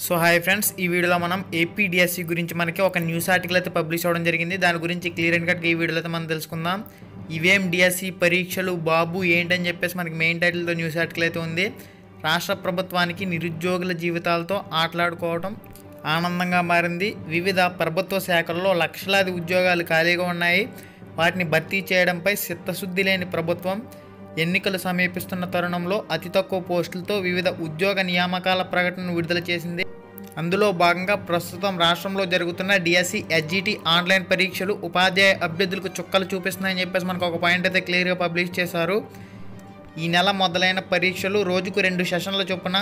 So hi friends, ఈ వీడియోలో మనం ఏపీడిఎస్సి గురించి మనకి ఒక న్యూస్ ఆర్టికల్ అయితే పబ్లిష్ అవ్వడం జరిగింది. దాని గురించి క్లియర్ అండ్ కట్గా ఈ వీడియోలో అయితే మనం తెలుసుకుందాం. ఇవేం డిఎస్సి పరీక్షలు బాబు ఏంటని చెప్పేసి మనకి మెయిన్ టైటిల్తో న్యూస్ ఆర్టికల్ అయితే ఉంది. రాష్ట్ర ప్రభుత్వానికి నిరుద్యోగుల జీవితాలతో ఆటలాడుకోవడం ఆనందంగా మారింది. వివిధ ప్రభుత్వ శాఖల్లో లక్షలాది ఉద్యోగాలు ఖాళీగా ఉన్నాయి. వాటిని భర్తీ చేయడంపై చిత్తశుద్ధి లేని ప్రభుత్వం ఎన్నికలు సమీపిస్తున్న తరుణంలో అతి తక్కువ పోస్టులతో వివిధ ఉద్యోగ నియామకాల ప్రకటనను విడుదల చేసింది. అందులో భాగంగా ప్రస్తుతం రాష్ట్రంలో జరుగుతున్న డిఎస్సి ఎస్జిటి ఆన్లైన్ పరీక్షలు ఉపాధ్యాయ అభ్యర్థులకు చుక్కలు చూపిస్తున్నాయని చెప్పేసి మనకు ఒక పాయింట్ అయితే క్లియర్గా పబ్లిష్ చేశారు. ఈ నెల మొదలైన పరీక్షలు రోజుకు 2 సెషన్ల చొప్పున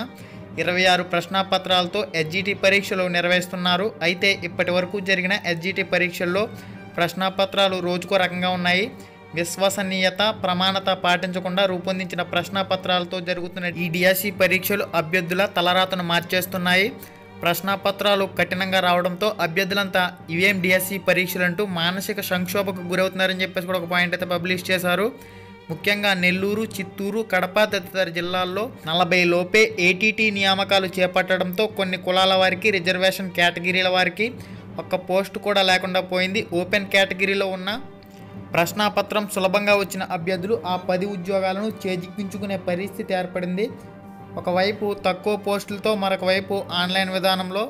26 ప్రశ్నాపత్రాలతో ఎస్జిటి పరీక్షలు నిర్వహిస్తున్నారు. అయితే ఇప్పటి వరకు జరిగిన ఎస్జిటి పరీక్షల్లో ప్రశ్నాపత్రాలు రోజుకో రకంగా ఉన్నాయి. విశ్వసనీయత ప్రమాణత పాటించకుండా రూపొందించిన ప్రశ్నాపత్రాలతో జరుగుతున్న ఈ డిఎస్సి పరీక్షలు అభ్యర్థుల తలరాతను మార్చేస్తున్నాయి. ప్రశ్నాపత్రాలు కఠినంగా రావడంతో అభ్యర్థులంతా ఇవేం డిఎస్సి పరీక్షలంటూ మానసిక సంక్షోభకు గురవుతున్నారని చెప్పేసి కూడా ఒక పాయింట్ అయితే పబ్లిష్ చేశారు. ముఖ్యంగా నెల్లూరు, చిత్తూరు, కడప తదితర జిల్లాల్లో 40 లోపే ఏటీటీ నియామకాలు చేపట్టడంతో కొన్ని కులాల వారికి, రిజర్వేషన్ కేటగిరీల వారికి ఒక్క పోస్టు కూడా లేకుండా పోయింది. ఓపెన్ కేటగిరీలో ఉన్న ప్రశ్నాపత్రం సులభంగా వచ్చిన అభ్యర్థులు ఆ 10 ఉద్యోగాలను చేజిక్కించుకునే పరిస్థితి ఏర్పడింది. ఒకవైపు తక్కువ పోస్టులతో మరొక వైపు ఆన్లైన్ విధానంలో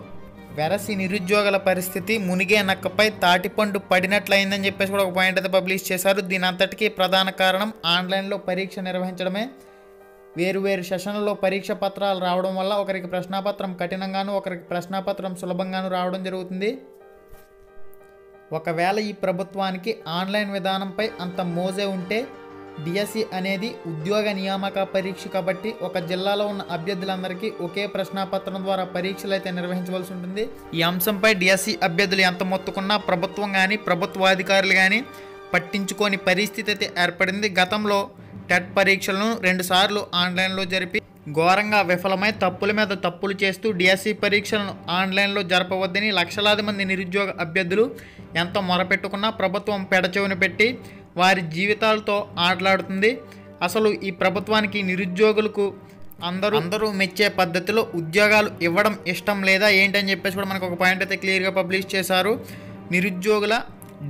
వెరసి నిరుద్యోగుల పరిస్థితి మునిగే నక్కపై తాటిపండు పడినట్లయిందని చెప్పేసి కూడా ఒక పాయింట్ అయితే పబ్లిష్ చేశారు. దీని అంతటికీ ప్రధాన కారణం ఆన్లైన్లో పరీక్ష నిర్వహించడమే. వేరు సెషన్లలో పరీక్ష పత్రాలు రావడం వల్ల ఒకరికి ప్రశ్నాపత్రం కఠినంగాను, ఒకరికి ప్రశ్నాపత్రం సులభంగాను రావడం జరుగుతుంది. ఒకవేళ ఈ ప్రభుత్వానికి ఆన్లైన్ విధానంపై అంత మోజే ఉంటే డిఎస్సి అనేది ఉద్యోగ నియామక పరీక్ష కాబట్టి ఒక జిల్లాలో ఉన్న అభ్యర్థులందరికీ ఒకే ప్రశ్నాపత్రం ద్వారా పరీక్షలు అయితే నిర్వహించవలసి ఉంటుంది. ఈ అంశంపై డిఎస్సి అభ్యర్థులు ఎంత మొత్తుకున్నా ప్రభుత్వం కానీ ప్రభుత్వాధికారులు కానీ పట్టించుకోని పరిస్థితి అయితే ఏర్పడింది. గతంలో టెట్ పరీక్షలను 2 సార్లు ఆన్లైన్లో జరిపి ఘోరంగా విఫలమై తప్పుల మీద తప్పులు చేస్తూ డిఎస్సి పరీక్షలను ఆన్లైన్లో జరపవద్దని లక్షలాది మంది నిరుద్యోగ అభ్యర్థులు ఎంతో మొరపెట్టుకున్నా ప్రభుత్వం పెడచెవిన పెట్టి వారి జీవితాలతో ఆటలాడుతుంది. అసలు ఈ ప్రభుత్వానికి నిరుద్యోగులకు అందరూ మెచ్చే పద్ధతిలో ఉద్యోగాలు ఇవ్వడం ఇష్టం లేదా ఏంటని చెప్పేసి కూడా మనకు ఒక పాయింట్ అయితే క్లియర్గా పబ్లిష్ చేశారు. నిరుద్యోగుల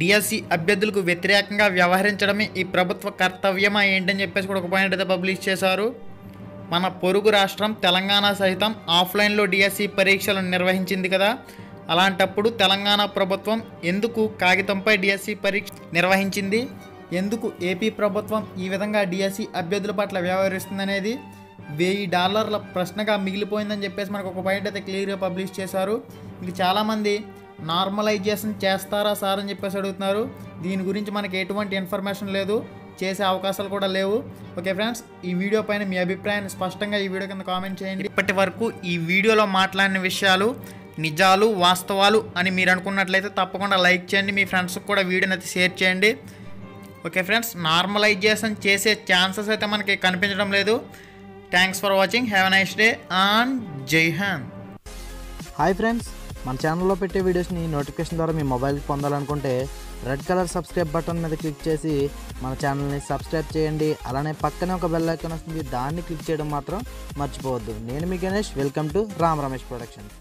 డిఎస్సి అభ్యర్థులకు వ్యతిరేకంగా వ్యవహరించడమే ఈ ప్రభుత్వ కర్తవ్యమా ఏంటని చెప్పేసి కూడా ఒక పాయింట్ అయితే పబ్లిష్ చేశారు. మన పొరుగు రాష్ట్రం తెలంగాణ సైతం ఆఫ్లైన్లో డిఎస్సి పరీక్షలను నిర్వహించింది కదా. అలాంటప్పుడు తెలంగాణ ప్రభుత్వం ఎందుకు కాగితంపై డిఎస్సి పరీక్ష నిర్వహించింది? ఎందుకు ఏపీ ప్రభుత్వం ఈ విధంగా డిఎస్సి అభ్యర్థుల పట్ల వ్యవహరిస్తుందనేది $1000 ప్రశ్నగా మిగిలిపోయిందని చెప్పేసి మనకు ఒక పాయింట్ అయితే క్లియర్గా పబ్లిష్ చేశారు. ఇంక చాలామంది నార్మలైజేషన్ చేస్తారా సార్ అని చెప్పేసి అడుగుతున్నారు. దీని గురించి మనకి ఎటువంటి ఇన్ఫర్మేషన్ లేదు, చేసే అవకాశాలు కూడా లేవు. ఓకే ఫ్రెండ్స్, ఈ వీడియో పైన మీ అభిప్రాయాన్ని స్పష్టంగా ఈ వీడియో కింద కామెంట్ చేయండి. ఇప్పటి వరకు ఈ వీడియోలో మాట్లాడిన విషయాలు నిజాలు వాస్తవాలు అని మీరు అనుకున్నట్లయితే తప్పకుండా లైక్ చేయండి. మీ ఫ్రెండ్స్కి కూడా వీడియోని అయితే షేర్ చేయండి. ఓకే ఫ్రెండ్స్, నార్మలైజేషన్ చేసే ఛాన్సెస్ అయితే మనకి కనిపించడం లేదు. Thanks for watching. Have a nice day and జై హింద్. హాయ్ ఫ్రెండ్స్, మన ఛానల్లో పెట్టే వీడియోస్ని నోటిఫికేషన్ ద్వారా మీ మొబైల్కి పొందాలనుకుంటే రెడ్ కలర్ సబ్స్క్రైబ్ బటన్ మీద క్లిక్ చేసి మన ఛానల్ని సబ్స్క్రైబ్ చేయండి. అలానే పక్కనే ఒక బెల్ ఐకాన్ వస్తుంది, దాన్ని క్లిక్ చేయడం మాత్రం మర్చిపోవద్దు. నేను మీ Ganesh, welcome to Ram Ramesh productions.